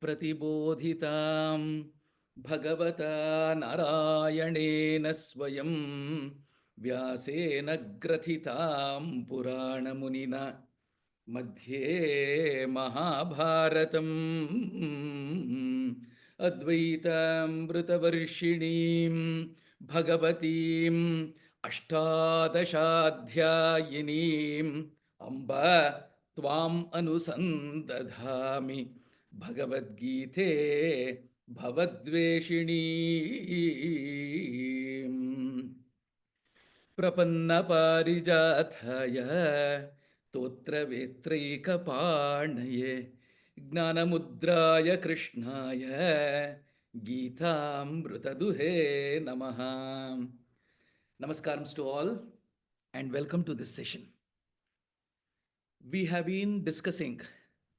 प्रतिबोधितां भगवता नारायणेन स्वयं व्यासेन ग्रथितां पुराणमुनिना मध्ये महाभारतम् अद्वैतामृतवर्षिणीं भगवतीम् अष्टादशाध्यायिनीम् अम्ब त्वाम् अनुसन्दधामि भगवद्गीते भवद्वेषिणीम् प्रपन्नपारिजाताय तोत्रवेत्रैकपाणये ज्ञानमुद्राय कृष्णाय गीतामृतदुहे नमः. Namaskaram to all and welcome to this session. We have been discussing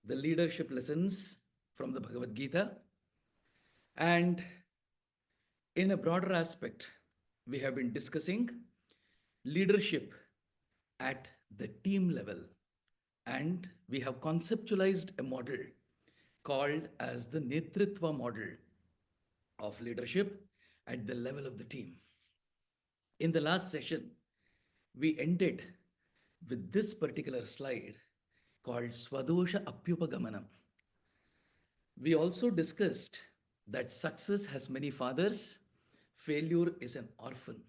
the leadership lessons from the Bhagavad Gita, and in a broader aspect, we have been discussing leadership at the team level, and we have conceptualized a model called as the NETRUTVA model of leadership at the level of the team. In the last session, we ended with this particular slide called Swadosha Apyupagamanam. We also discussed that success has many fathers, failure is an orphan.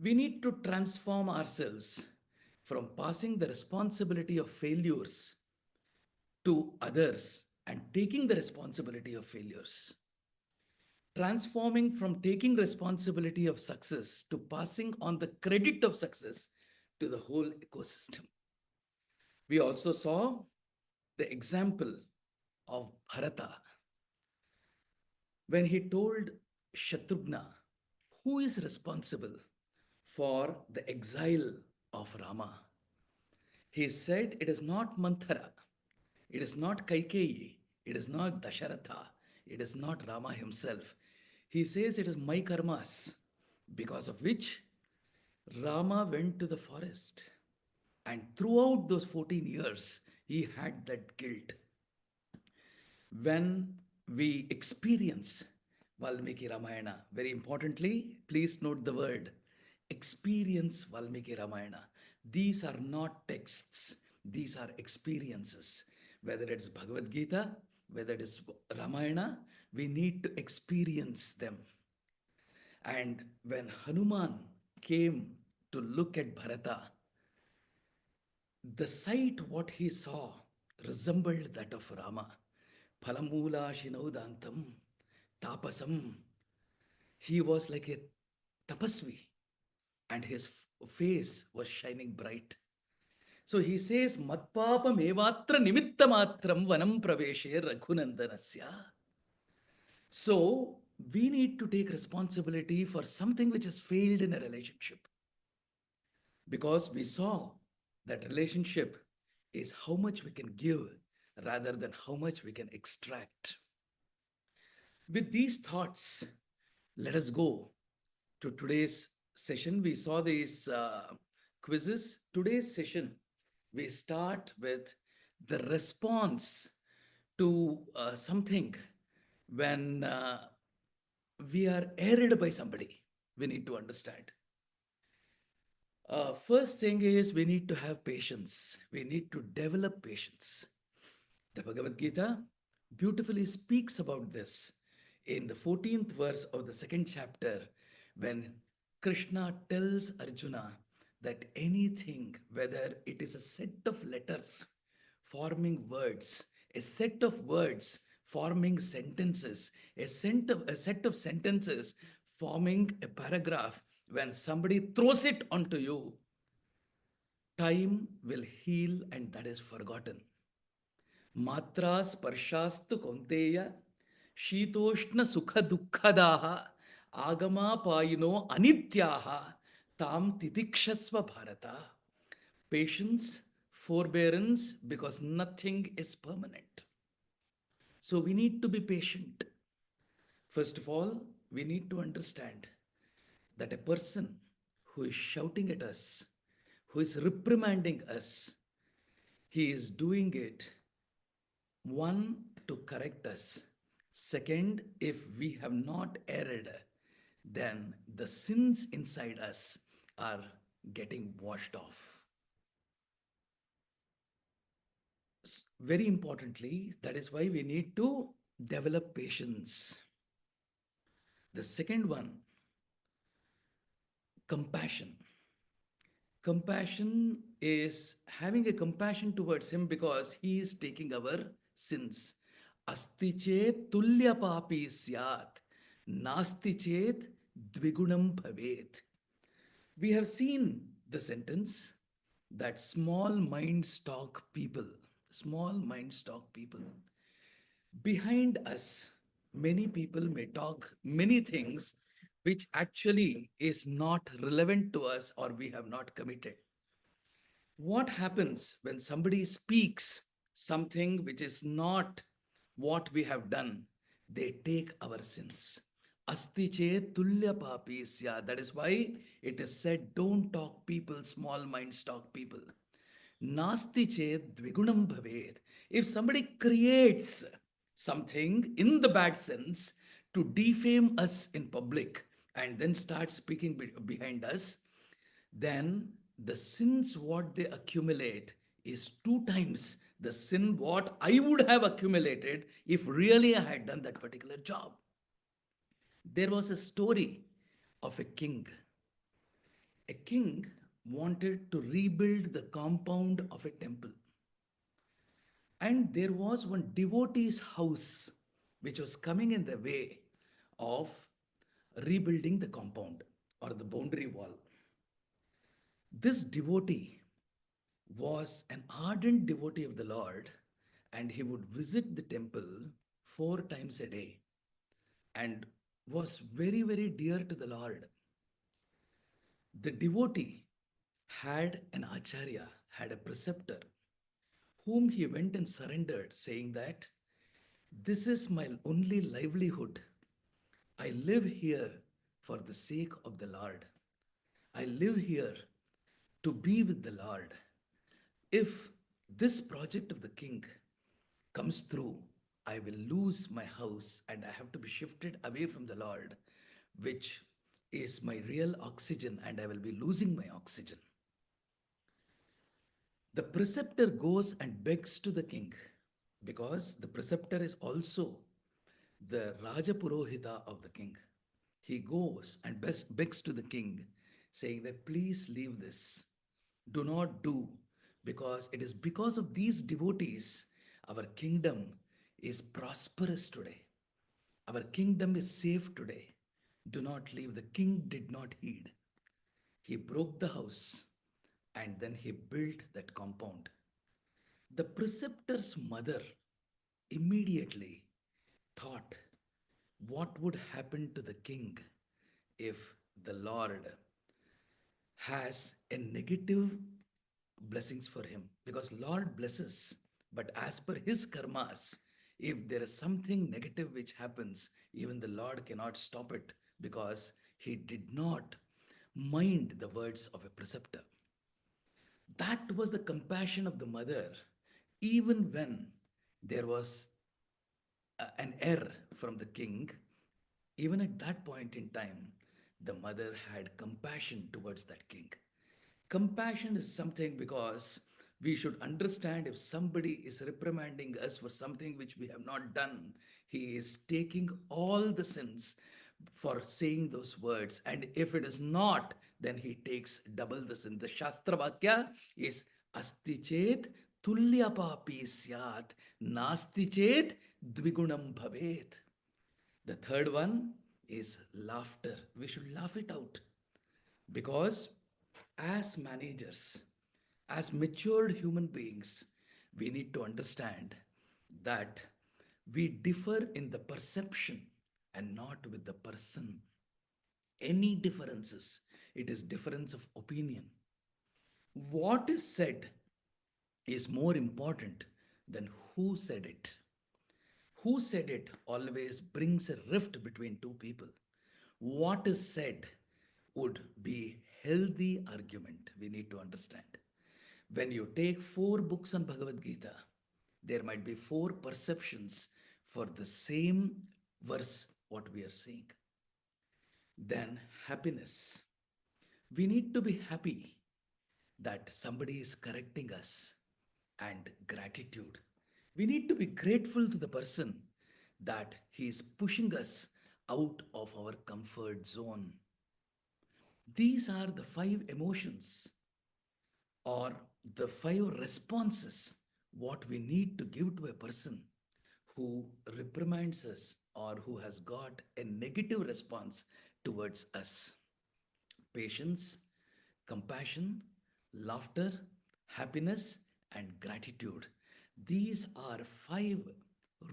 We need to transform ourselves from passing the responsibility of failures to others and taking the responsibility of failures. Transforming from taking responsibility of success to passing on the credit of success to the whole ecosystem. We also saw the example of Bharata when he told Shatrughna who is responsible for the exile of Rama. He said it is not Manthara, it is not Kaikeyi, it is not Dasharatha, it is not Rama himself. He says it is my karmas, because of which Rama went to the forest. And throughout those 14 years, he had that guilt. When we experience Valmiki Ramayana, very importantly, please note the word experience Valmiki Ramayana. These are not texts, these are experiences. Whether it's Bhagavad Gita, whether it is Ramayana, we need to experience them. And when Hanuman came to look at Bharata, the sight what he saw resembled that of Rama. Phalamula Shinaudantam Tapasam. He was like a tapasvi and his face was shining bright. So he says, Matpapam evatra nimittamatram vanam praveshe raghunandanasya. So we need to take responsibility for something which has failed in a relationship. Because we saw that relationship is how much we can give rather than how much we can extract. With these thoughts, let us go to today's session. We saw these quizzes. Today's session, we start with the response to something when we are erred by somebody. We need to understand. First thing is we need to have patience. We need to develop patience. The Bhagavad Gita beautifully speaks about this in the 14th verse of the second chapter when Krishna tells Arjuna that anything, whether it is a set of letters forming words, a set of words forming sentences, a set of sentences forming a paragraph, when somebody throws it onto you, time will heal and that is forgotten. Matra sparshastu konteya shitoshna sukha dukkhadaha agama payino anityaha tam titikshasva bharata. Patience, forbearance, because nothing is permanent. So we need to be patient. First of all, we need to understand that a person who is shouting at us, who is reprimanding us, he is doing it One, to correct us. Second, if we have not erred, then the sins inside us are getting washed off. Very importantly, that is why we need to develop patience. The second one, compassion. Compassion is having a compassion towards him because he is taking our sins. Asti chet tulya papi syat, nasti chet dvigunam bhavet. We have seen the sentence that small mind stock people, behind us, many people may talk many things which actually is not relevant to us or we have not committed. What happens when somebody speaks something which is not what we have done? They take our sins. Asti che tulya papisya. That is why it is said, don't talk people, small minds talk people. Nasti chet dvigunam bhavet. If somebody creates something in the bad sense to defame us in public and then start speaking behind us, then the sins what they accumulate is two times the sin what I would have accumulated if really I had done that particular job. There was a story of a king. A king wanted to rebuild the compound of a temple. And there was one devotee's house which was coming in the way of rebuilding the compound or the boundary wall. This devotee was an ardent devotee of the Lord, and he would visit the temple 4 times a day and was very, very dear to the Lord. The devotee had an acharya, had a preceptor, whom he went and surrendered, saying that this is my only livelihood. I live here for the sake of the Lord. I live here to be with the Lord. If this project of the king comes through, I will lose my house and I have to be shifted away from the Lord, which is my real oxygen, and I will be losing my oxygen. The preceptor goes and begs to the king because the preceptor is also the Rajapurohita of the king. He goes and begs to the king, saying that please leave this. Do not do, because it is because of these devotees our kingdom is prosperous today. Our kingdom is safe today. Do not leave. The king did not heed. He broke the house and then he built that compound. The preceptor's mother immediately thought, what would happen to the king if the Lord has a negative blessings for him? Because Lord blesses, but as per his karmas, if there is something negative which happens, even the Lord cannot stop it because he did not mind the words of a preceptor. That was the compassion of the mother, even when there was an error from the king. Even at that point in time, the mother had compassion towards that king. Compassion is something because we should understand if somebody is reprimanding us for something which we have not done, he is taking all the sins for saying those words. And if it is not, then he takes double the sin. The Shastra Vakya is Asti chet tulya papi syat, nasti chet dvigunam bhavet. The third one is laughter. We should laugh it out because as managers, as matured human beings, we need to understand that we differ in the perception and not with the person. Any differences, it is difference of opinion. What is said is more important than who said it. Who said it always brings a rift between two people. What is said would be healthy argument. We need to understand. When you take 4 books on Bhagavad Gita, There might be four perceptions for the same verse, what we are seeing. Then happiness. We need to be happy that somebody is correcting us, and gratitude. We need to be grateful to the person that he is pushing us out of our comfort zone. These are the five emotions or the five responses what we need to give to a person who reprimands us or who has got a negative response towards us: patience, compassion, laughter, happiness, and gratitude. These are five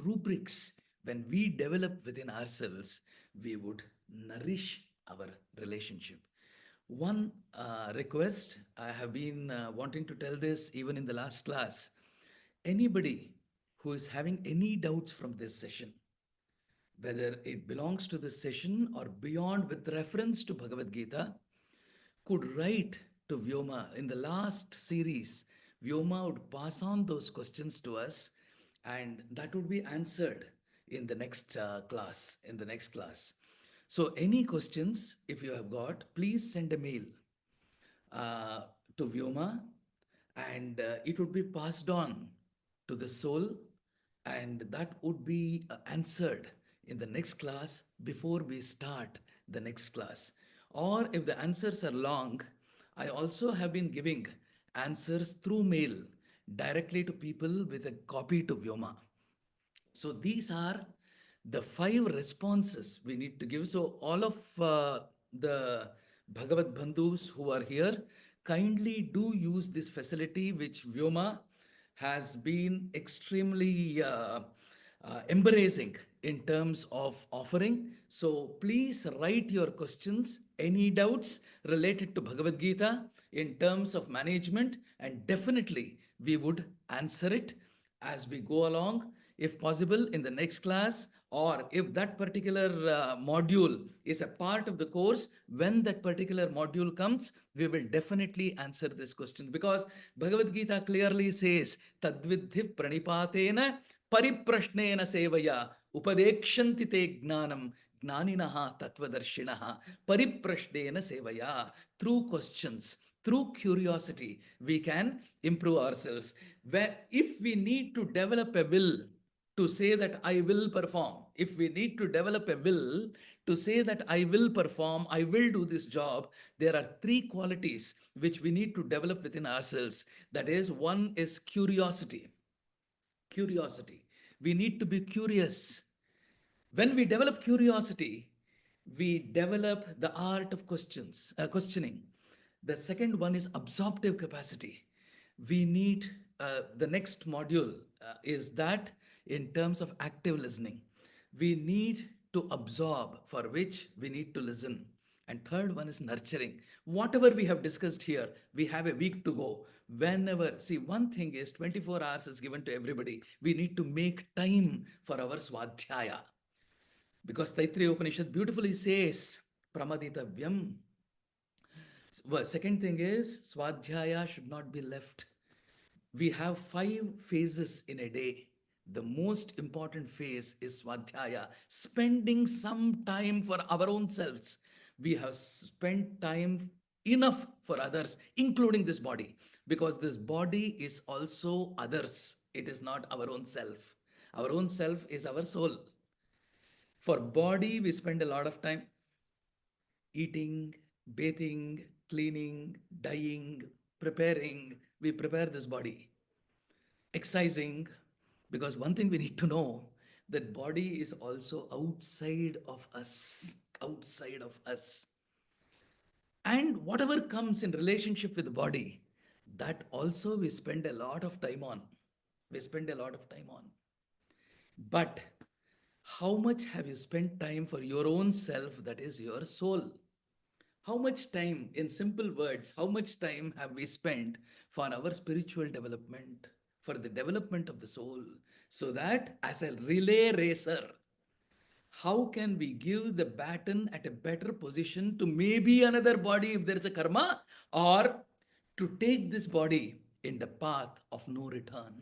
rubrics. When we develop within ourselves, we would nourish our relationship. One request, I have been wanting to tell this even in the last class. Anybody who is having any doubts from this session, whether it belongs to this session or beyond with reference to Bhagavad Gita, could write to Vyoma. In the last series, Vyoma would pass on those questions to us, and that would be answered in the next class. In the next class. So, any questions, if you have got, please send a mail uh, to Vyoma, and it would be passed on to the soul, and that would be answered in the next class before we start the next class. Or if the answers are long, I also have been giving answers through mail directly to people with a copy to Vyoma. So these are the five responses we need to give. So all of the Bhagavad Bandhus who are here, kindly do use this facility which Vyoma has been extremely embracing in terms of offering. So please write your questions, any doubts related to Bhagavad Gita in terms of management, and definitely we would answer it as we go along, if possible in the next class, or if that particular module is a part of the course, when that particular module comes, we will definitely answer this question, because Bhagavad Gita clearly says tadvidhi pranipatena pariprashnena sevaya upadekshanti te gnanam gnaninaha tattvadarshinaha pariprashnena sevaya. Through questions, through curiosity, we can improve ourselves. Where if we need to develop a will to say that I will perform, if we need to develop a will to say that I will perform, I will do this job, there are three qualities which we need to develop within ourselves. That is, one is curiosity. Curiosity. We need to be curious. When we develop curiosity, we develop the art of questioning. The second one is absorptive capacity. We need the next module is that in terms of active listening, we need to absorb, for which we need to listen. And third one is nurturing. Whatever we have discussed here, we have a week to go. Whenever, see, one thing is 24 hours is given to everybody. We need to make time for our swadhyaya. Because Taittiriya Upanishad beautifully says, pramaditavyam. Well, second thing is, swadhyaya should not be left. We have 5 phases in a day. The most important phase is swadhyaya, spending some time for our own selves. We have spent time enough for others, including this body, because this body is also others. It is not our own self. Our own self is our soul. For body, we spend a lot of time eating, bathing, cleaning, dyeing, preparing. We prepare this body. Exercising, because one thing we need to know, that body is also outside of us. Outside of us. And whatever comes in relationship with the body, that also we spend a lot of time on. We spend a lot of time on. But how much have you spent time for your own self, that is your soul? How much time, in simple words, how much time have we spent for our spiritual development, for the development of the soul? So that as a relay racer, how can we give the baton at a better position to maybe another body if there is a karma, or to take this body in the path of no return?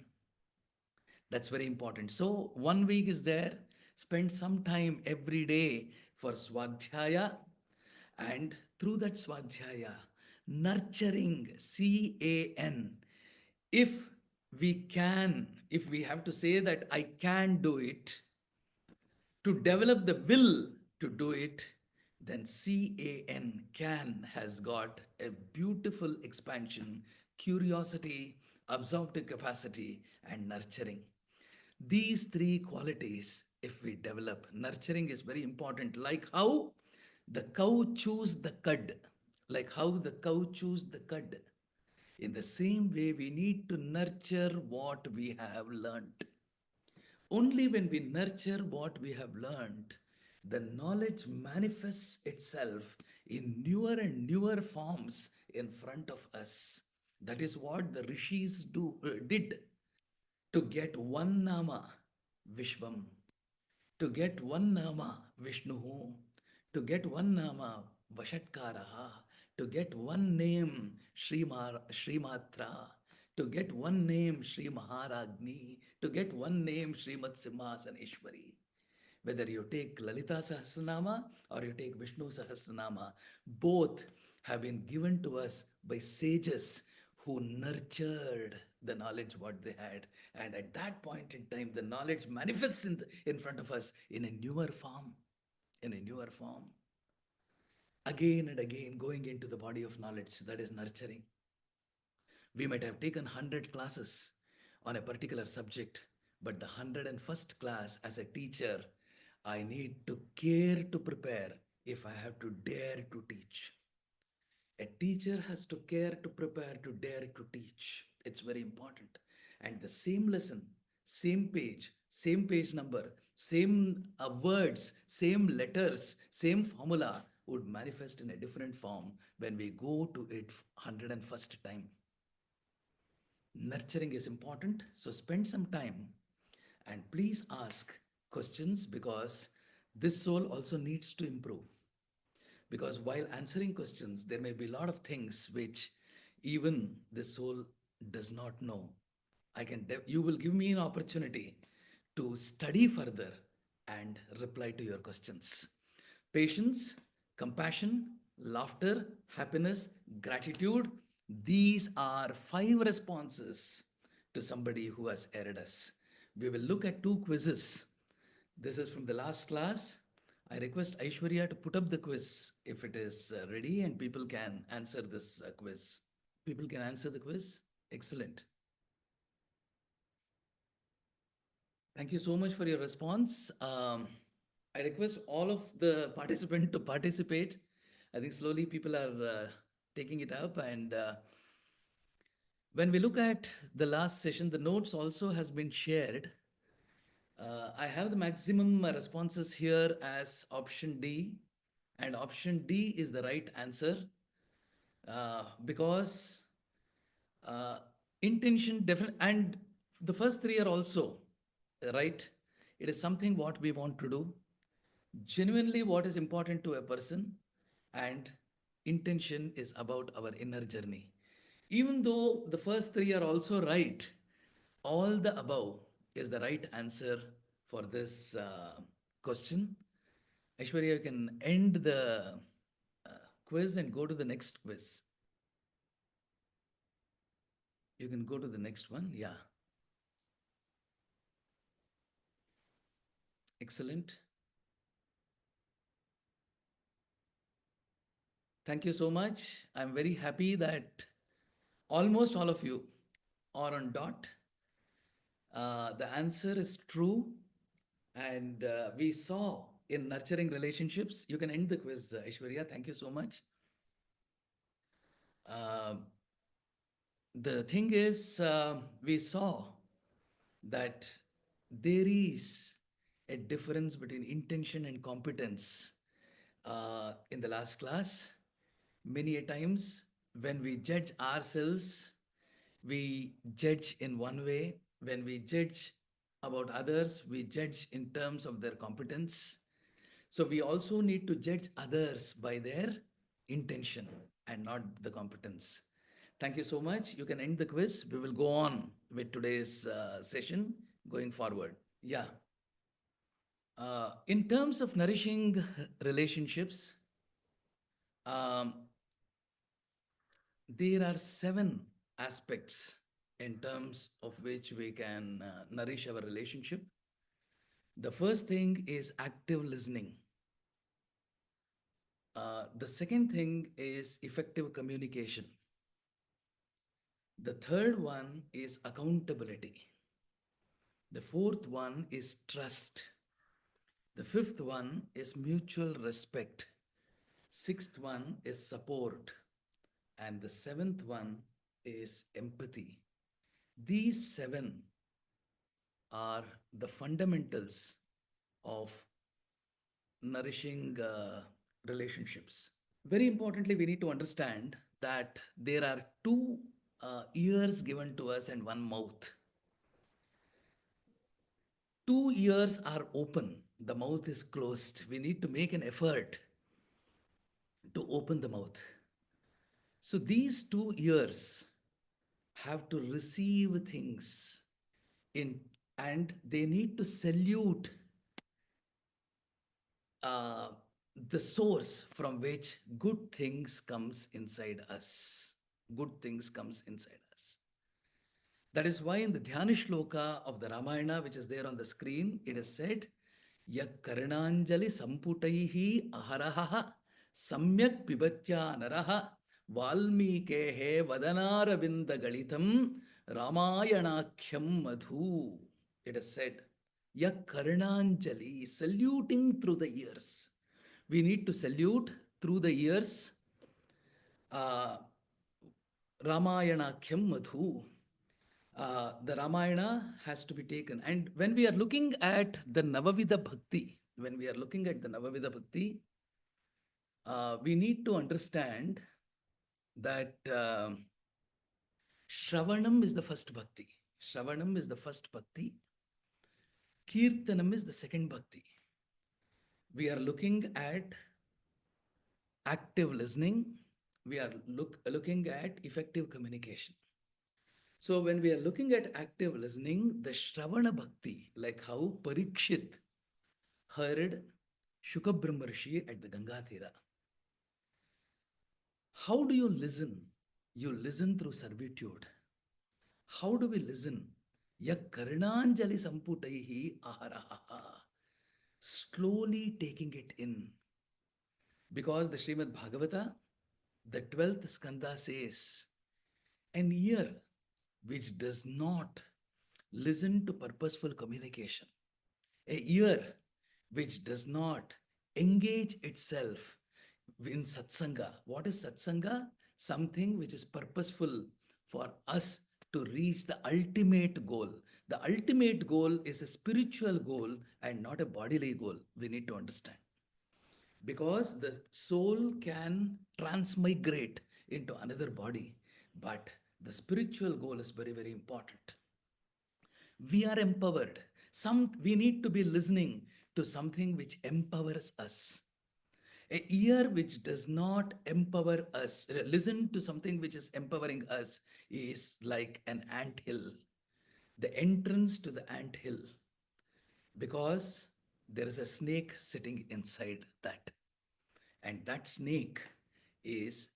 That's very important. So 1 week is there. Spend some time every day for Swadhyaya, and through that Swadhyaya, nurturing, CAN. If we can, if we have to say that I can do it, to develop the will to do it, then can has got a beautiful expansion, curiosity, absorptive capacity, and nurturing. These three qualities, if we develop, nurturing is very important. Like how the cow chews the cud, like how the cow chews the cud. In the same way, we need to nurture what we have learnt. Only when we nurture what we have learned, the knowledge manifests itself in newer and newer forms in front of us. That is what the rishis did to get one nama, Vishwam, to get one nama, Vishnu, to get one nama, Vashatkaraha, to get one name, Srimatra, to get one name, Sri Maharagni, to get one name, Srimat Simhasaneshwari. Whether you take Lalita Sahasranama or you take Vishnu Sahasranama, both have been given to us by sages who nurtured the knowledge what they had. And at that point in time, the knowledge manifests in front of us in a newer form, in a newer form. Again and again, going into the body of knowledge, that is nurturing. We might have taken 100 classes on a particular subject, but the 101st class as a teacher, I need to care to prepare if I have to dare to teach. A teacher has to care to prepare to dare to teach. It's very important. And the same lesson, same page number, same words, same letters, same formula would manifest in a different form when we go to it 101st time. Nurturing is important, so spend some time and please ask questions, because this soul also needs to improve. Because while answering questions, there may be a lot of things which even the soul does not know. You will give me an opportunity to study further and reply to your questions. Patience, compassion, laughter, happiness, gratitude. These are 5 responses to somebody who has erred us. We will look at 2 quizzes. This is from the last class. I request Aishwarya to put up the quiz if it is ready and people can answer this quiz. People can answer the quiz. Excellent. Thank you so much for your response. I request all of the participants to participate. I think slowly people are taking it up. And when we look at the last session, the notes also has been shared. I have the maximum responses here as option D, and option D is the right answer, because uh, intention definitely, and the first 3 are also right. It is something what we want to do, genuinely what is important to a person, and intention is about our inner journey. Even though the first 3 are also right, all the above is the right answer for this question. Aishwarya, you can end the uh, quiz and go to the next quiz. You can go to the next one. Yeah. Excellent. Thank you so much. I'm very happy that almost all of you are on dot. The answer is true. And we saw in nurturing relationships, you can end the quiz, Aishwarya. Thank you so much. Uh, the thing is, we saw that there is a difference between intention and competence. In the last class, many a times when we judge ourselves, we judge in one way. When we judge about others, we judge in terms of their competence. So we also need to judge others by their intention and not the competence. Thank you so much. You can end the quiz. We will go on with today's session. going forward. Yeah. In terms of nourishing relationships, um, there are seven aspects in terms of which we can nourish our relationship. The first thing is active listening. The second thing is effective communication. The third one is accountability. The fourth one is trust. The fifth one is mutual respect. Sixth one is support. And the seventh one is empathy. These seven are the fundamentals of nourishing relationships. Very importantly, we need to understand that there are two ears given to us and one mouth. Two ears are open, the mouth is closed. We need to make an effort to open the mouth. So these two ears have to receive things in, and they need to salute uh, the source from which good things comes inside us. Good things comes inside us. That is why in the Dhyana Shloka of the Ramayana, which is there on the screen, it is said, Yak Karnanjali Samputaihi Aharaha Samyak Pibatya Naraha Valmikehe Vadanaravinda Galitam Ramayanakyam Madhu. It is said, Yak Karnanjali, saluting through the ears. We need to salute through the ears uh, Ramayanakyam Madhu. The Ramayana has to be taken. And when we are looking at the Navavidha Bhakti, we need to understand that Shravanam is the first bhakti. Shravanam is the first bhakti. Kirtanam is the second bhakti. We are looking at active listening. We are looking at effective communication. So when we are looking at active listening, the Shravana Bhakti, like how Parikshit heard Shuka Brahmarshi at the Ganga Tira. How do you listen? You listen through servitude. How do we listen? Yak Karnanjali Samputaihi Aharaha. Slowly taking it in. Because the Srimad Bhagavata, the 12th skanda says, an ear which does not listen to purposeful communication, a ear which does not engage itself in satsanga. What is satsanga? Something which is purposeful for us to reach the ultimate goal. The ultimate goal is a spiritual goal and not a bodily goal. We need to understand. Because the soul can transmigrate into another body, but the spiritual goal is very, very important. We are empowered. We need to be listening to something which empowers us. A ear which does not empower us, listen to something which is empowering us, is like an ant hill. The entrance to the ant hill, because there is a snake sitting inside that. And that snake is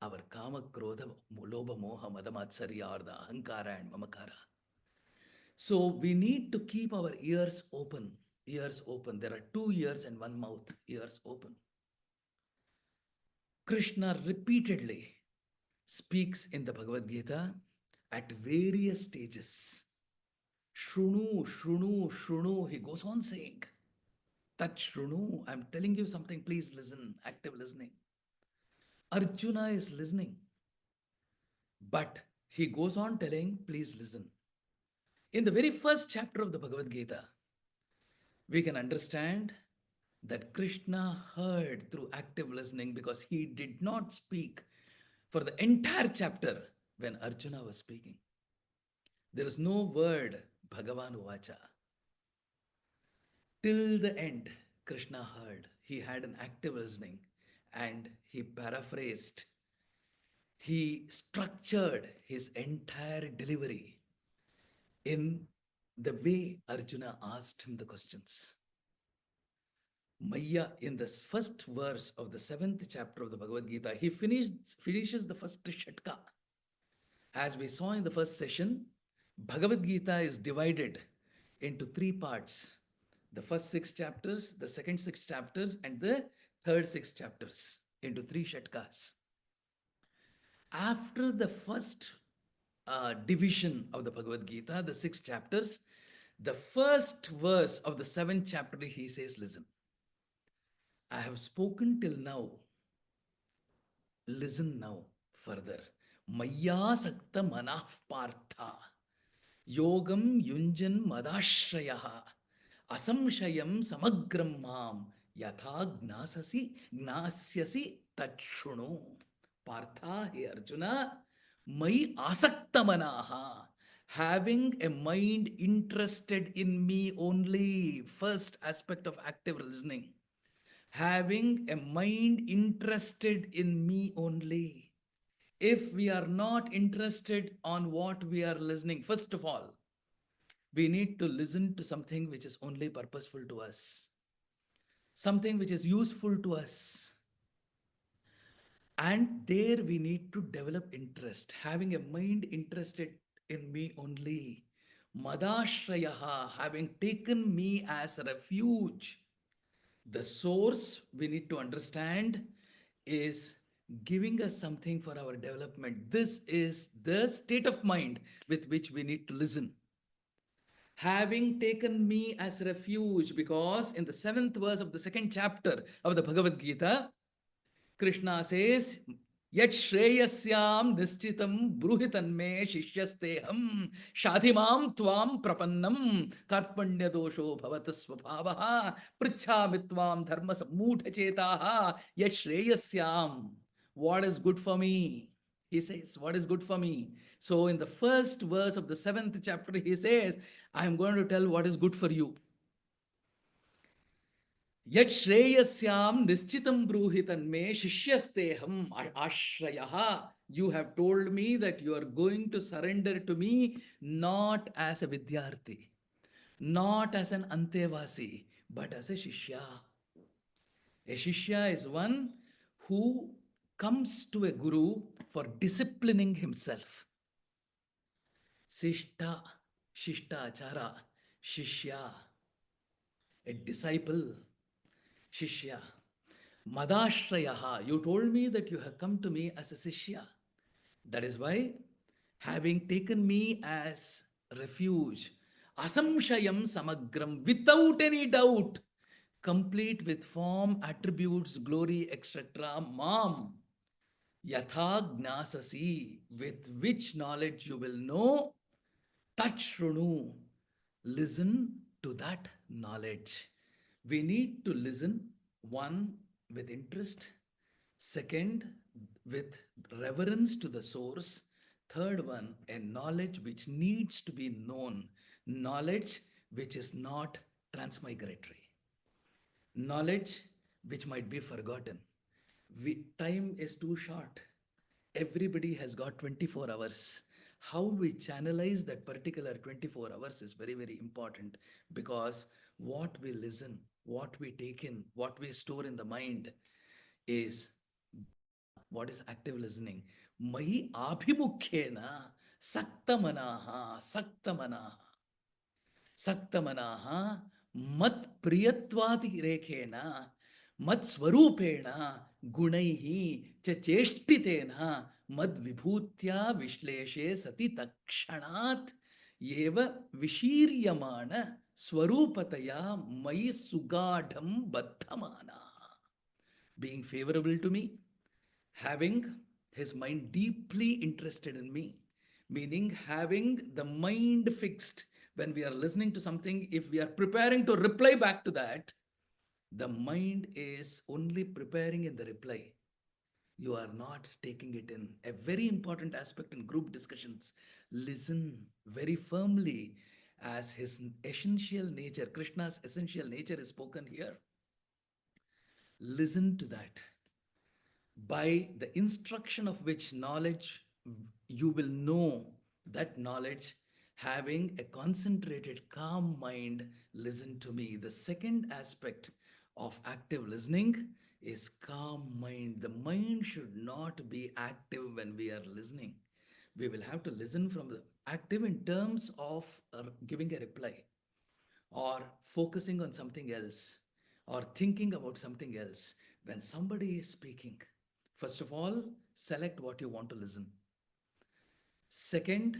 our kama, krodha, lobha, moha, madamatsarya, or the ahankara and mamakara. So we need to keep our ears open. Ears open. There are two ears and one mouth. Ears open. Krishna repeatedly speaks in the Bhagavad Gita at various stages. Shrunu, Shrunu, Shrunu. He goes on saying, Tat Shrunu. I'm telling you something. Please listen. Active listening. Arjuna is listening. But he goes on telling, please listen. In the very first chapter of the Bhagavad Gita, we can understand that Krishna heard through active listening because he did not speak for the entire chapter when Arjuna was speaking. There is no word Bhagavan Vacha. Till the end, Krishna heard. He had an active listening and he paraphrased. He structured his entire delivery in the way Arjuna asked him the questions. Maya, in the first verse of the seventh chapter of the Bhagavad Gita, he finishes the first Shatka. As we saw in the first session, Bhagavad Gita is divided into three parts: the first six chapters, the second six chapters, and the third six chapters, into three Shatkas. After the first division of the Bhagavad Gita, the six chapters, the first verse of the seventh chapter, he says, listen, I have spoken till now. Listen now further. Maya sakta manah partha. Yogam yunjan madashraya. Asamshayam samagram mam. Yatha gnasyasi tachunu. Partha, he Arjuna, mai asakta manaha. Having a mind interested in me only. First aspect of active listening. Having a mind interested in me only. If we are not interested on what we are listening, first of all, we need to listen to something which is only purposeful to us, something which is useful to us. And there we need to develop interest, having a mind interested in me only. Madashrayaha, having taken me as a refuge. The source we need to understand is giving us something for our development. This is the state of mind with which we need to listen. Having taken me as refuge, because in the seventh verse of the second chapter of the Bhagavad Gita, Krishna says, Yat shreyasyam nishchitam bruhitanme shishyasteham shadhimam tvam prapannam karpanya dosho bhavata svabhavaha prichhamitvam dharma sammudha chetaha yat shreyasyam. What is good for me? He says, what is good for me? So in the first verse of the seventh chapter, he says, I am going to tell what is good for you. Yat shreyasyam nishchitam bruhitanme shishyasteham ashrayaha. You have told me that you are going to surrender to me not as a vidyarthi, not as an antevasi, but as a shishya. A shishya is one who comes to a guru for disciplining himself. Sishta, Shishtachara, Shishya, a disciple, Shishya. Madashrayaha, you told me that you have come to me as a Shishya. That is why, having taken me as refuge, Asamshayam Samagram, without any doubt, complete with form, attributes, glory, etc., Mam, Yatha Gnasasi, with which knowledge you will know, Tachrunu, listen to that knowledge. We need to listen, one, with interest, second, with reverence to the source, third one, a knowledge which needs to be known, knowledge which is not transmigratory, knowledge which might be forgotten. Time is too short. Everybody has got 24 hours. How we channelize that particular 24 hours is very, very important, because what we listen, what we take in, what we store in the mind is what is active listening. Mahi abhimukhyena saktamanaha सक्तमनाः मत् प्रियत्वाति रेखेण मत् स्वरूपेण गुणैः च चेष्टितेन मद् विभूत्या विश्लेषे सति तक्षणात् एव विशीर्यमाण स्वरूपतया मयि सुगाढं बद्धमानाः. Being favorable to me, having his mind deeply interested in me, meaning having the mind fixed. When we are listening to something, if we are preparing to reply back to that, the mind is only preparing in the reply. You are not taking it in. A very important aspect in group discussions: listen very firmly, as his essential nature, Krishna's essential nature is spoken here. Listen to that, by the instruction of which knowledge you will know that knowledge having a concentrated, calm mind, listen to me. The second aspect of active listening is calm mind. The mind should not be active when we are listening. We will have to listen from the active in terms of giving a reply or focusing on something else or thinking about something else. When somebody is speaking, first of all, select what you want to listen. Second,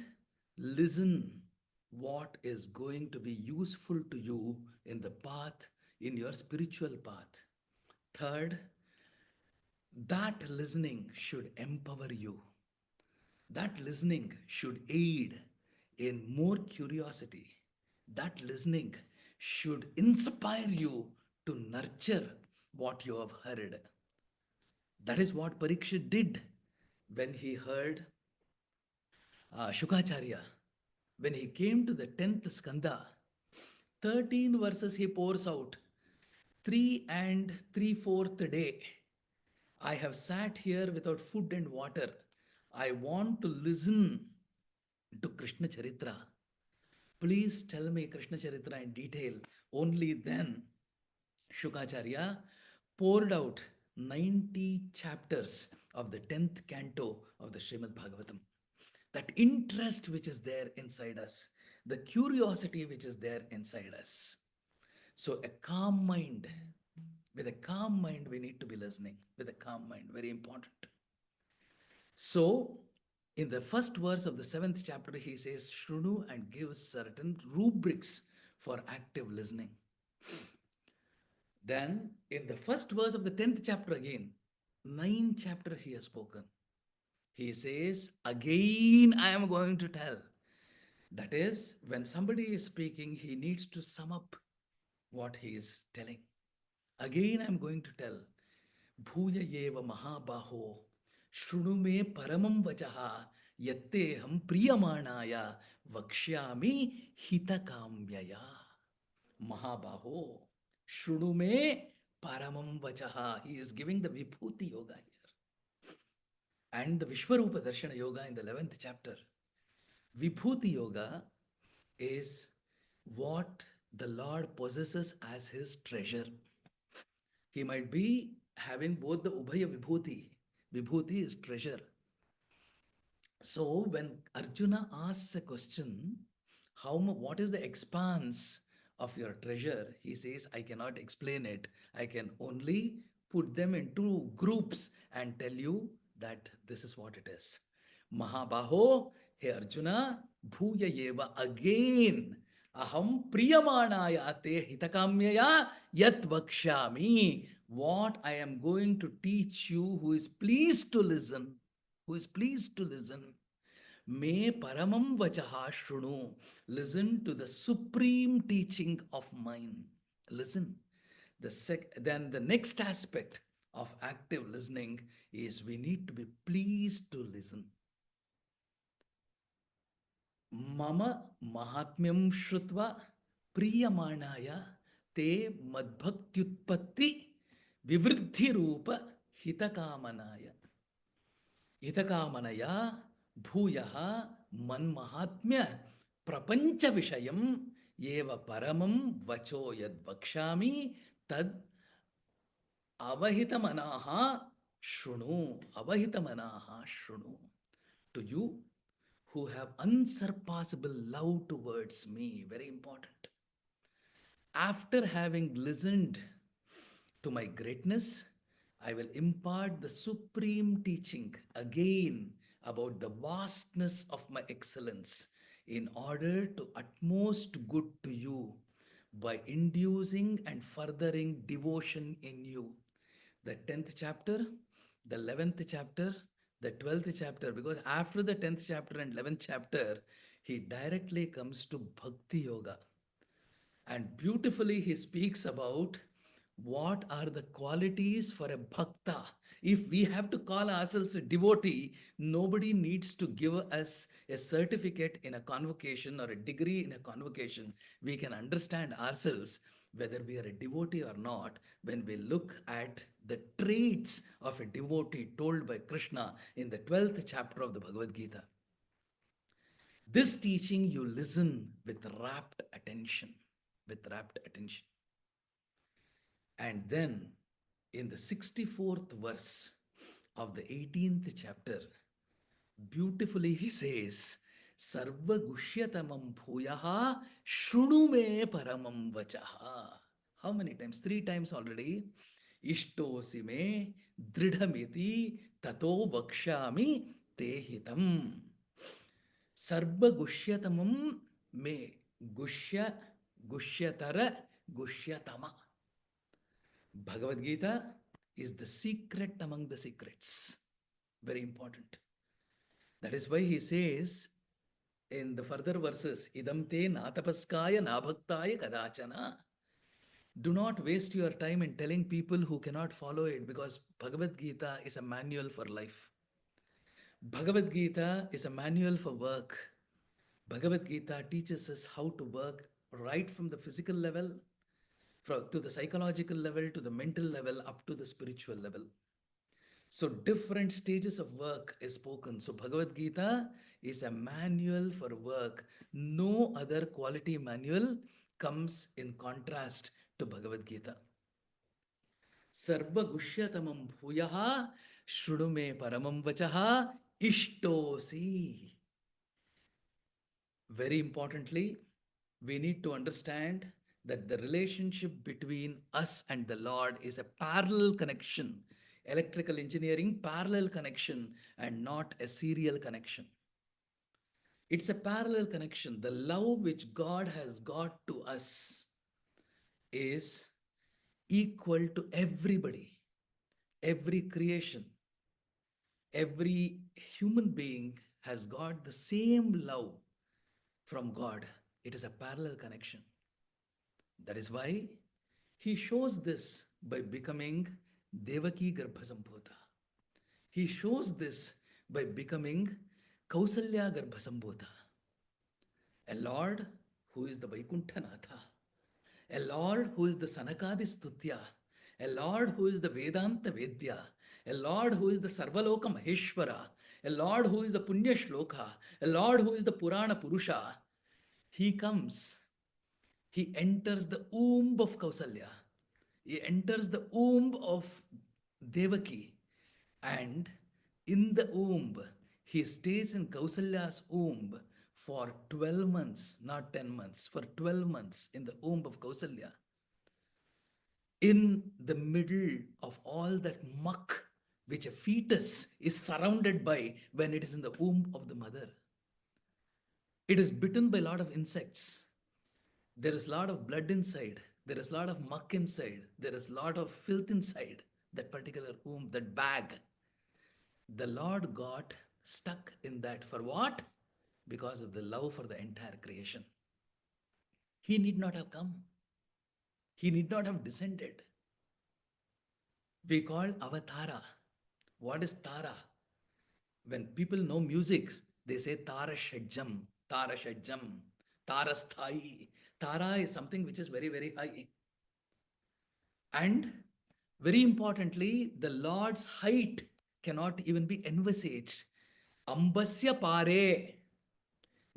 listen what is going to be useful to you in the path, in your spiritual path. Third, that listening should empower you. That listening should aid in more curiosity. That listening should inspire you to nurture what you have heard. That is what Parikshit did when he heard Shukacharya. When he came to the 10th skanda, 13 verses he pours out. 3 and 3/4 day. I have sat here without food and water. I want to listen to Krishna Charitra. Please tell me Krishna Charitra in detail. Only then Shukacharya poured out 90 chapters of the 10th canto of the Srimad Bhagavatam. That interest which is there inside us, the curiosity which is there inside us. So, a calm mind, with a calm mind, we need to be listening. With a calm mind, very important. So, in the first verse of the 7th chapter, he says, Shrunu, and gives certain rubrics for active listening. Then, in the first verse of the 10th chapter again, 9th chapter he has spoken. He says, again I am going to tell. That is, when somebody is speaking, he needs to sum up what he is telling. Again I am going to tell. Bhuya yeva mahabaho shrunu me paramam vachaha yatte ham priyamanaya vakshyami hitakamyaya. Mahabaho shrunu me paramam vachaha. He is giving the Vibhuti Yoga here. And the Vishwarupa Darshana Yoga in the 11th chapter. Vibhuti Yoga is what the Lord possesses as his treasure. He might be having both the Ubhaya Vibhuti. Vibhuti is treasure. So when Arjuna asks a question, what is the expanse of your treasure? He says, I cannot explain it. I can only put them into groups and tell you that this is what it is. Mahabaho, hey Arjuna, bhuya yeva, again, aham priyamanaya te hitakamyaya yat vakshami. What I am going to teach you, who is pleased to listen, who is pleased to listen. Me paramam vachaha shrunu. Listen to the supreme teaching of mine. Listen. Then the next aspect of active listening is we need to be pleased to listen. Mama mahatmyam shrutva priyamanaya te madbhaktyutpatti vivriddhi rupa hitakamanaya. Hitakamanaya bhuyaha manmahatmya prapancha vishayam eva paramam vacho yad vakshami tad avahitamanaha shrunu. Avahitamanaha shrunu. To you who have unsurpassable love towards me, very important. After having listened to my greatness, I will impart the supreme teaching again about the vastness of my excellence in order to utmost good to you by inducing and furthering devotion in you. The 10th chapter, the 11th chapter, the 12th chapter, because after the 10th chapter and 11th chapter, he directly comes to Bhakti Yoga. And beautifully, he speaks about what are the qualities for a bhakta. If we have to call ourselves a devotee, nobody needs to give us a certificate in a convocation or a degree in a convocation. We can understand ourselves whether we are a devotee or not when we look at the traits of a devotee told by Krishna in the 12th chapter of the Bhagavad Gita. This teaching you listen with rapt attention, with rapt attention. And then in the 64th verse of the 18th chapter, beautifully he says, Sarva gushyatamam bhuyaha shrunu me paramam vachaha. How many times? Three times already. Ishtosi me dridhamiti tato vakshami tehitam. Sarva gushyatamam me gushya gushyatara gushyatama. Bhagavad Gita is the secret among the secrets. Very important. That is why he says in the further verses, Idam te natapaskaya nabhaktaya kadachana. Do not waste your time in telling people who cannot follow it, because Bhagavad Gita is a manual for life. Bhagavad Gita is a manual for work. Bhagavad Gita teaches us how to work right from the physical level to the psychological level, to the mental level, up to the spiritual level. So different stages of work is spoken. So Bhagavad Gita is a manual for work. No other quality manual comes in contrast to Bhagavad Gita. Sarva gushyatamam bhuyaha shrunume paramam vachaha ishtosi. Very importantly, we need to understand that the relationship between us and the Lord is a parallel connection, electrical engineering parallel connection, and not a serial connection. It's a parallel connection. The love which God has got to us is equal to everybody, every creation, every human being has got the same love from God. It is a parallel connection. That is why he shows this by becoming Devaki Garbhasambhuta. He shows this by becoming Kausalya Garbhasambhuta, a Lord who is the Vaikunthanatha, a Lord who is the Sanakadi Stutya, a Lord who is the Vedanta Vedya, a Lord who is the Sarvaloka Maheshwara, a Lord who is the Punya Shloka, a Lord who is the Purana Purusha. He comes, he enters the womb of Kausalya, he enters the womb of Devaki, and in the womb, he stays in Kausalya's womb for 12 months, not 10 months, for 12 months in the womb of Kausalya. In the middle of all that muck which a fetus is surrounded by when it is in the womb of the mother. It is bitten by a lot of insects. There is a lot of blood inside. There is a lot of muck inside. There is a lot of filth inside that particular womb, that bag. The Lord got stuck in that. For what? Because of the love for the entire creation. He need not have come. He need not have descended. We call avatara. What is Tara? When people know music, they say Tara Shajjam, Tara Shajjam, Tara Sthai. Tara is something which is very, very high. And very importantly, the Lord's height cannot even be envisaged. Ambasya pare,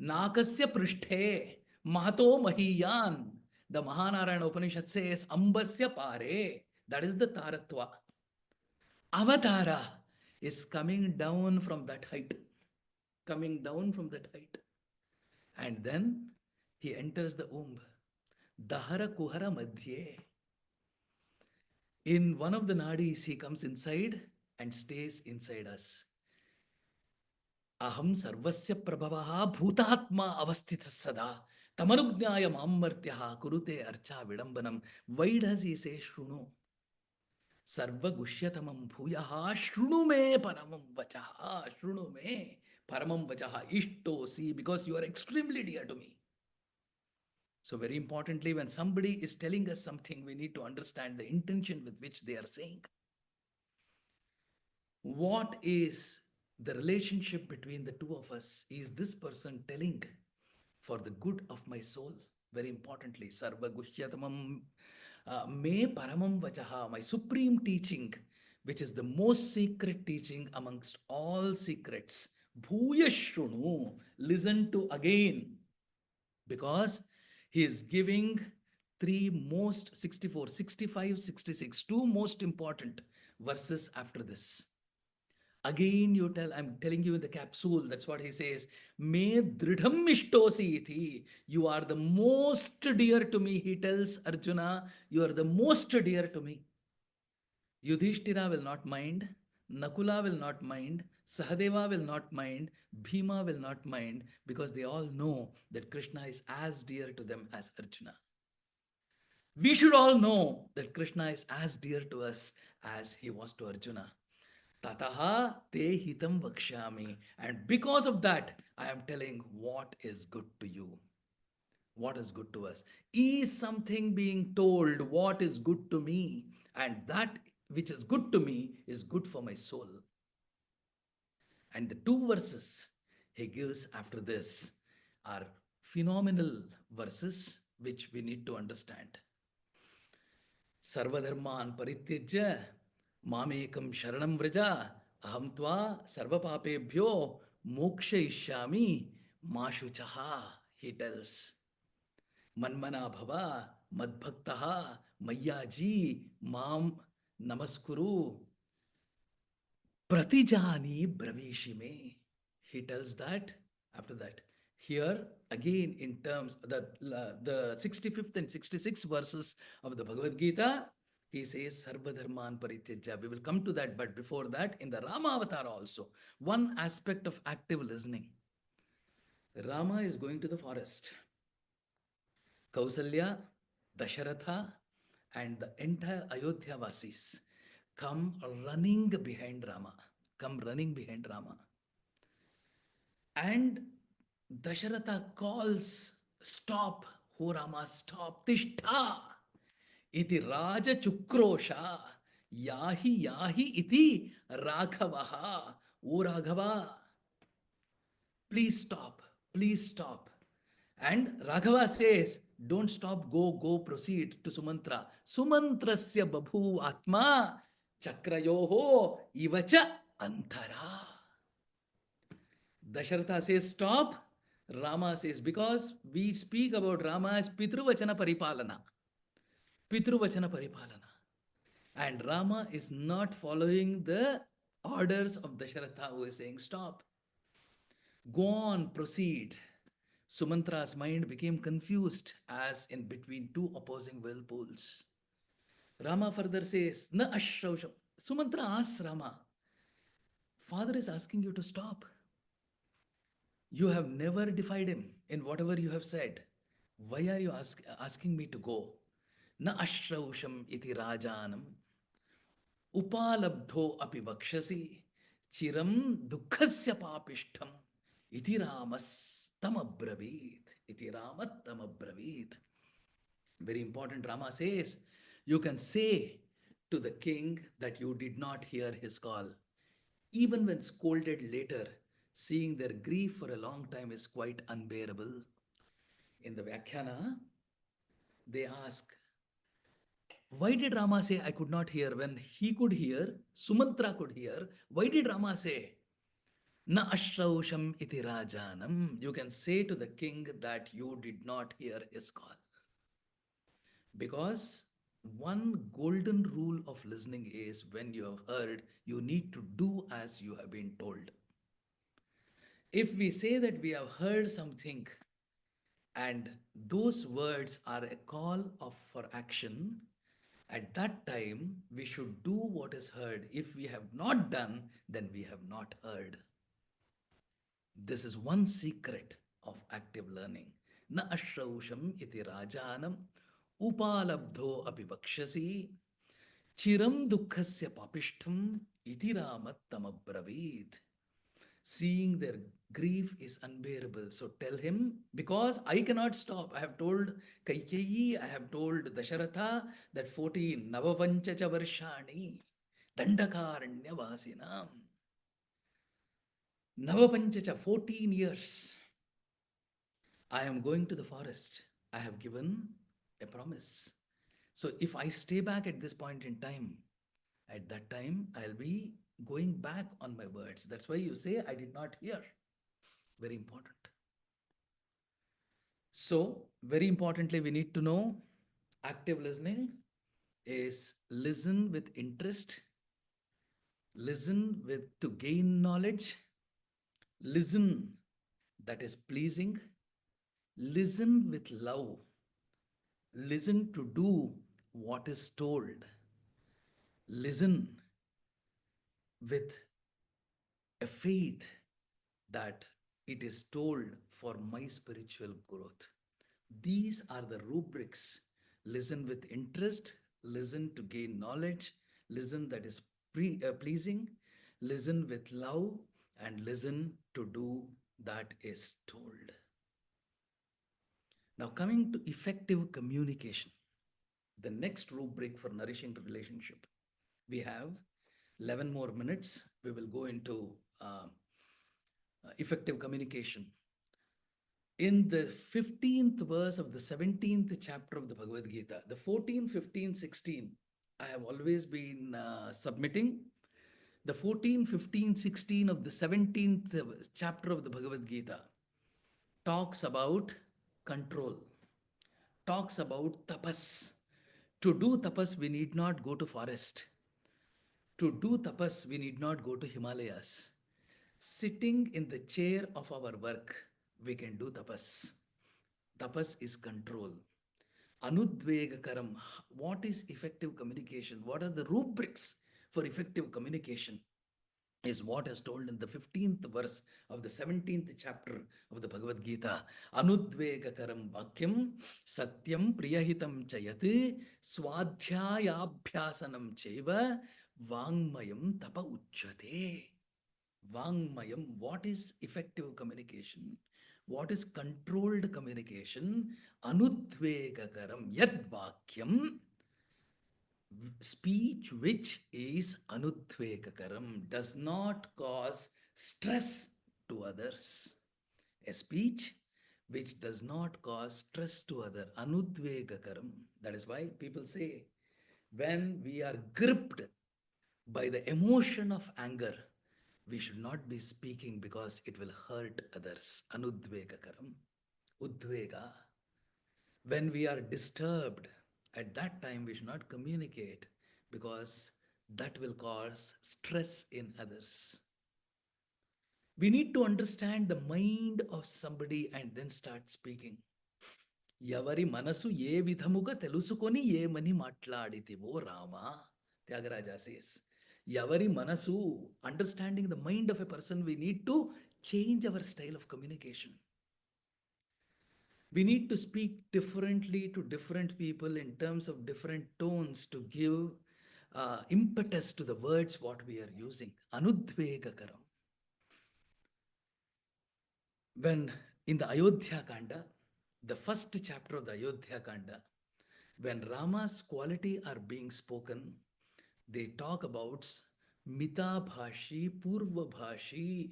nakasya prishthe, mahato mahiyan. The Mahanarayana Upanishad says, Ambasya pare. That is the Taratva. Avatara is coming down from that height. Coming down from that height. And then he enters the womb. Dahara kuhara madhye. In one of the nadis, he comes inside and stays inside us. Aham sarvasya prabhavaha bhutatma avastitha sada tamanugnyaya mammartyaha kurute archa vidambanam. Why does he say shrunu? Sarva gushyatamam bhuyaha shrunu me paramam vachaha. Shrunu me paramam vachaha ishtosi, because you are extremely dear to me. So very importantly, when somebody is telling us something, we need to understand the intention with which they are saying. What is the relationship between the two of us? Is this person telling for the good of my soul? Very importantly, Sarva Gushyatamam Me Paramam Vachaha, my supreme teaching, which is the most secret teaching amongst all secrets. Bhuyashrunu, listen to again, because he is giving three most 64, 65, 66, two most important verses after this. Again, I'm telling you in the capsule, that's what he says. Me dridham ishtosi iti. You are the most dear to me, he tells Arjuna. You are the most dear to me. Yudhishthira will not mind, Nakula will not mind, Sahadeva will not mind, Bhima will not mind, because they all know that Krishna is as dear to them as Arjuna. We should all know that Krishna is as dear to us as he was to Arjuna. Tataha te hitam vakshami. And because of that, I am telling what is good to you. What is good to us? Is something being told what is good to me? And that which is good to me is good for my soul. And the two verses he gives after this are phenomenal verses which we need to understand. Sarvadharman parityajya mamekam sharanam vraja aham tva sarvapapebhyo mokshayishyami mashuchaha, he tells. Manmana bhava madbhaktaha mayyaji mam namaskuru pratijani bravishime. He tells that after that. Here again, in terms the 65th and 66th verses of the Bhagavad Gita, he says Sarvadharman Parityajya. We will come to that, but before that, in the Rama avatar also, one aspect of active listening. Rama is going to the forest. Kausalya, Dasharatha, and the entire Ayodhya Vasis come running behind Rama. Come running behind Rama. And Dasharatha calls, stop, ho Rama, stop, Tishtha, iti Raja Chukrosha, yahi yahi iti Raghavaha, O Raghava, please stop, please stop. And Raghava says, don't stop, go, proceed to Sumantra. Sumantrasya babhu atma chakrayoho ivacha antara. Dasharatha says, stop. Rama says, because we speak about Rama as Pitruvachana Paripalana. Pitruvachana Paripalana. And Rama is not following the orders of Dasharatha, who is saying, stop. Go on, proceed. Sumantra's mind became confused as in between two opposing whirlpools. Rama further says, Na ashrausham. Sumantra asks Rama, Father is asking you to stop. You have never defied him in whatever you have said. Why are you asking me to go? Na ashrausham iti rajanam upalabdho api vakshasi chiram dukkhasya papishtham iti ramas tamabravit. Iti ramat tamabravit. Very important, Rama says, you can say to the king that you did not hear his call. Even when scolded later, seeing their grief for a long time is quite unbearable. In the Vyakhyana, they ask, why did Rama say, I could not hear? When he could hear, Sumantra could hear, why did Rama say, Na ashrausham iti rajanam? You can say to the king that you did not hear his call. Because one golden rule of listening is when you have heard, you need to do as you have been told. If we say that we have heard something and those words are a call for action, at that time we should do what is heard. If we have not done, then we have not heard. This is one secret of active learning. Na ashrausham iti rajanam upalabdho api vakshasi chiram dukkhasya papishtham iti ramattam abravit. Seeing their grief is unbearable. So tell him, because I cannot stop. I have told Kaikeyi, I have told Dasharatha that 14 Navavanchacha Varshani Dandakaranya Vasinam. Navapanchacha, 14 years. I am going to the forest. I have given a promise. So if I stay back at this point in time, at that time I'll be going back on my words. That's why you say, I did not hear. Very important. So, very importantly, we need to know active listening is listen with interest, listen with to gain knowledge, listen that is pleasing, listen with love, listen to do what is told, listen with a faith that it is told for my spiritual growth. These are the rubrics. Listen with interest, listen to gain knowledge, listen that is pleasing, listen with love, and listen to do that is told. Now, coming to effective communication, the next rubric for nourishing the relationship. We have 11 more minutes. We will go into effective communication. In the 15th verse of the 17th chapter of the Bhagavad Gita, the 14, 15, 16, I have always been submitting. The 14, 15, 16 of the 17th chapter of the Bhagavad Gita talks about control, talks about tapas. To do tapas, we need not go to forest. To do tapas, we need not go to Himalayas. Sitting in the chair of our work, we can do tapas. Tapas is control. Anudvegakaram. What is effective communication? What are the rubrics for effective communication? Is what is told in the 15th verse of the 17th chapter of the Bhagavad Gita. Anudvegakaram vakyam satyam priyahitam chayat swadhyayabhyasanam chaiva vangmayam tapa uchyate. Vangmayam, what is effective communication? What is controlled communication? Anudvegakaram, yad vakyam, speech which is anudvegakaram, does not cause stress to others. A speech which does not cause stress to other, anudvegakaram. That is why people say, when we are gripped by the emotion of anger, we should not be speaking because it will hurt others. Anudvegakaram. Udvega. When we are disturbed, at that time we should not communicate because that will cause stress in others. We need to understand the mind of somebody and then start speaking. ఎవరి మనసు ఏ విధముగా తెలుసుకొని ఏమని మాట్లాడితివో Rama, Tyagaraja says. Yavari manasu, understanding the mind of a person, we need to change our style of communication. We need to speak differently to different people in terms of different tones to give impetus to the words what we are using. Anudvegakaram. When in the Ayodhya Kanda, the first chapter of the Ayodhya Kanda, when Rama's quality are being spoken, they talk about Mita Bhashi, Purva Bhashi,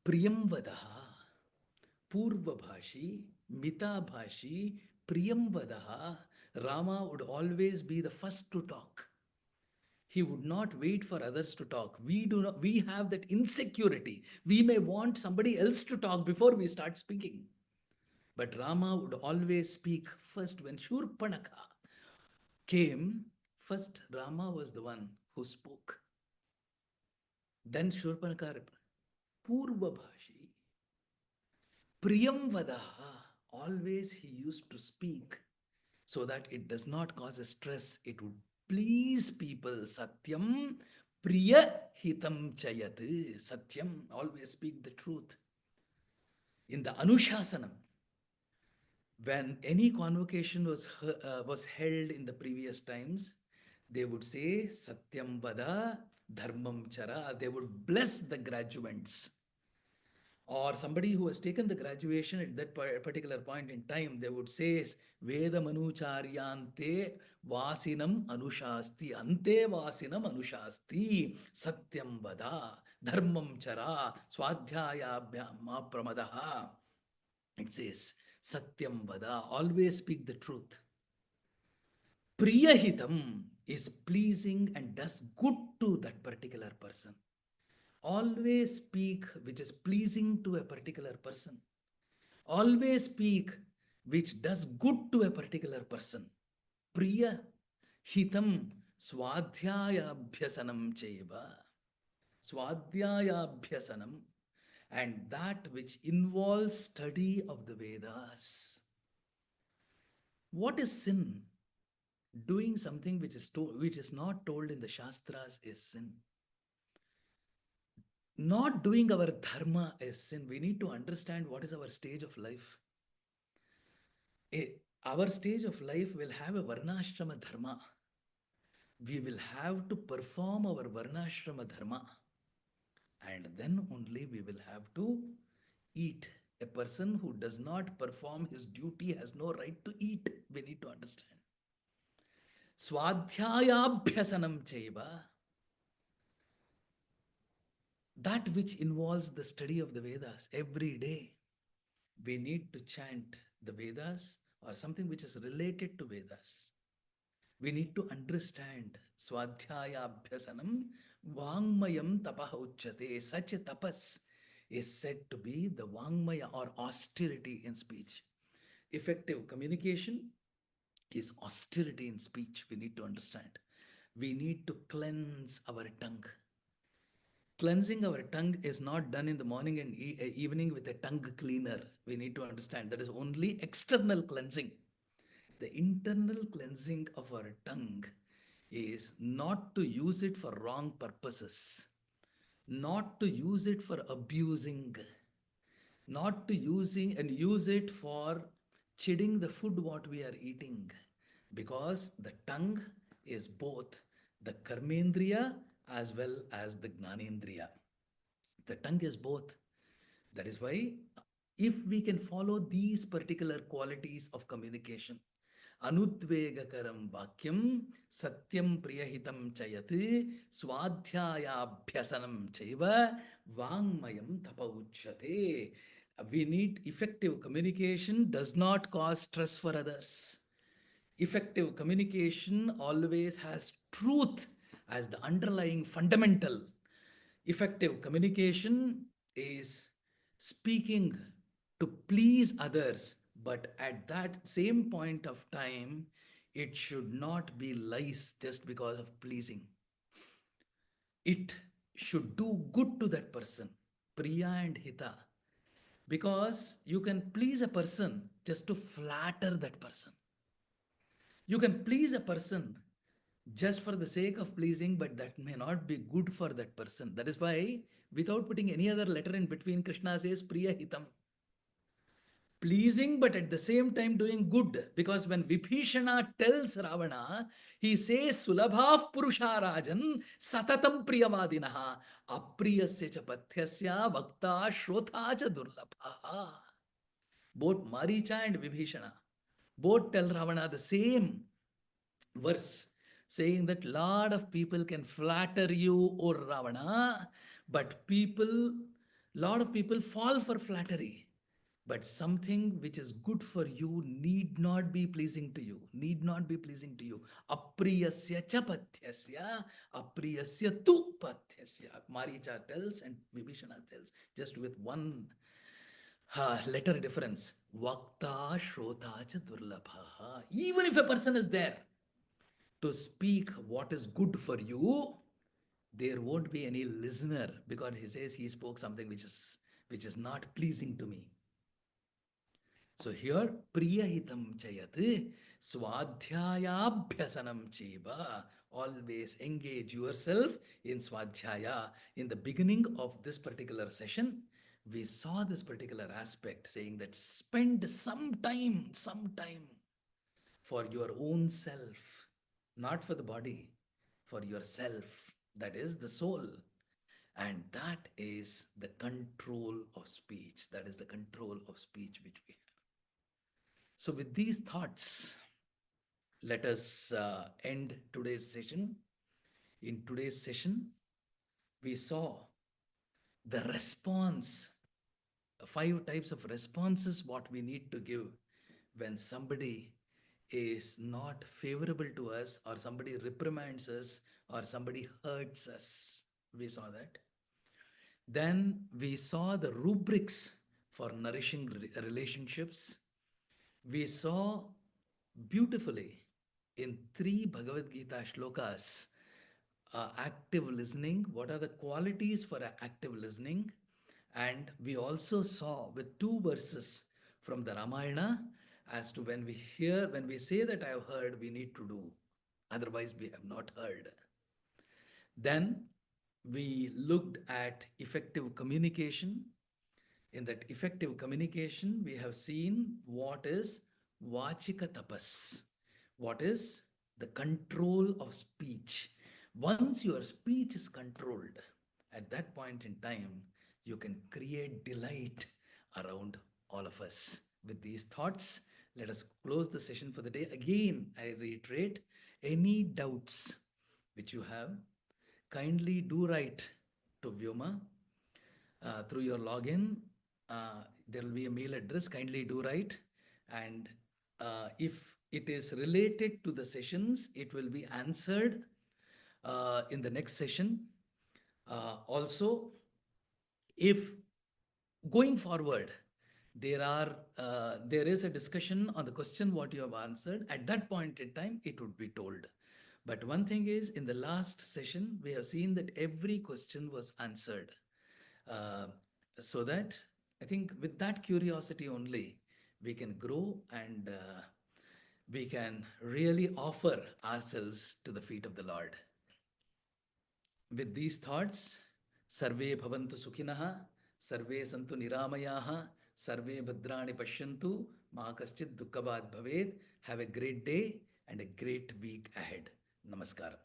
Priyamvadaha. Purva Bhashi, Mita Bhashi, Priyamvadaha. Rama would always be the first to talk. He would not wait for others to talk. We have that insecurity. We may want somebody else to talk before we start speaking. But Rama would always speak first. When Shurpanakha came, first Rama was the one who spoke. Then Shurpanakha, Purva Bhashi, Priyam Vadaha, always he used to speak so that it does not cause a stress. It would please people. Satyam Priya Hitam Chayat. Satyam, always speak the truth. In the Anushasanam, when any convocation was held in the previous times, they would say Satyam Vada Dharmam Chara. They would bless the graduates. Or somebody who has taken the graduation at that particular point in time, they would say Veda Manucharyante Vasinam Anushasti, Ante Vasinam Anushasti, Satyam Vada Dharmam Chara Swadhyaya Ma Pramadaha. It says Satyam Vada, always speak the truth. Priyahitam is pleasing and does good to that particular person. Always speak which is pleasing to a particular person. Always speak which does good to a particular person. Priya hitam swadhyayabhyasanam chaiva. Swadhyayabhyasanam, and that which involves study of the Vedas. What is sin? Doing something which is not told in the Shastras is sin. Not doing our dharma is sin. We need to understand what is our stage of life. Our stage of life will have a varnashrama dharma. We will have to perform our varnashrama dharma, and then only we will have to eat. A person who does not perform his duty has no right to eat. We need to understand. Swadhyayabhyasanam chaiva, that which involves the study of the Vedas every day. We need to chant the Vedas or something which is related to Vedas. We need to understand Swadhyayabhyasanam Vangmayam Tapaha Uchyate. Such a tapas is said to be the Vangmaya or austerity in speech. Effective communication is austerity in speech. We need to understand. We need to cleanse our tongue. Cleansing our tongue is not done in the morning and evening with a tongue cleaner. We need to understand that is only external cleansing. The internal cleansing of our tongue is not to use it for wrong purposes, not to use it for abusing, not to use it for chiding the food what we are eating, because the tongue is both the karmendriya as well as the gnanendriya. The tongue is both. That is why, if we can follow these particular qualities of communication, Anudvegakaram vakyam satyam priyahitam chayati swadhyayabhyasanam chaiva vangmayam tapa uchyate. We need effective communication does not cause stress for others. Effective communication always has truth as the underlying fundamental. Effective communication is speaking to please others, but at that same point of time, it should not be lies just because of pleasing. It should do good to that person, priya and hita, because you can please a person just to flatter that person. You can please a person just for the sake of pleasing, but that may not be good for that person. That is why, without putting any other letter in between, Krishna says priya hitam. Pleasing, but at the same time doing good. Because when Vibhishana tells Ravana, he says, Sulabhav Purusha Rajan Satatam Priyavadinaha Apriyasya cha Pathyasya Vakta Shrotha cha Durlabha. Both Maricha and Vibhishana both tell Ravana the same verse, saying that lot of people can flatter you, O Ravana, but lot of people fall for flattery. But something which is good for you need not be pleasing to you. Need not be pleasing to you. Apriyasya cha pathyasya, apriyasya tu pathyasya. Maricha tells and Vibhishana tells, just with one letter difference. Vakta shrota cha durlabha. Even if a person is there to speak what is good for you, there won't be any listener, because he says he spoke something which is not pleasing to me. So here, priyahitam chayat swadhyayabhyasanam chiva. Always engage yourself in swadhyaya. In the beginning of this particular session, we saw this particular aspect, saying that spend some time for your own self, not for the body, for yourself. That is the soul. And that is the control of speech. That is the control of speech which we have. So, with these thoughts, let us end today's session. In today's session, we saw the response, 5 types of responses what we need to give when somebody is not favorable to us, or somebody reprimands us, or somebody hurts us. We saw that. Then we saw the rubrics for nourishing relationships. We saw beautifully in three Bhagavad Gita shlokas active listening. What are the qualities for active listening? And we also saw with two verses from the Ramayana as to when we say that I have heard, we need to do. Otherwise, we have not heard. Then we looked at effective communication. In that effective communication, we have seen what is Vachika tapas, what is the control of speech. Once your speech is controlled, at that point in time, you can create delight around all of us. With these thoughts, let us close the session for the day. Again, I reiterate, any doubts which you have, kindly do write to Vyoma through your login. There will be a mail address. Kindly do write. And if it is related to the sessions, it will be answered in the next session. Also, if going forward, there is a discussion on the question what you have answered. At that point in time, it would be told. But one thing is, in the last session, we have seen that every question was answered. Uh, so that I think with that curiosity only, we can grow and we can really offer ourselves to the feet of the Lord. With these thoughts, Sarve Bhavantu Sukhinaha, Sarve Santu Niramayaha, Sarve Bhadrani Pashyantu, Mahakaschit Dukkabad Bhaved. Have a great day and a great week ahead. Namaskaram.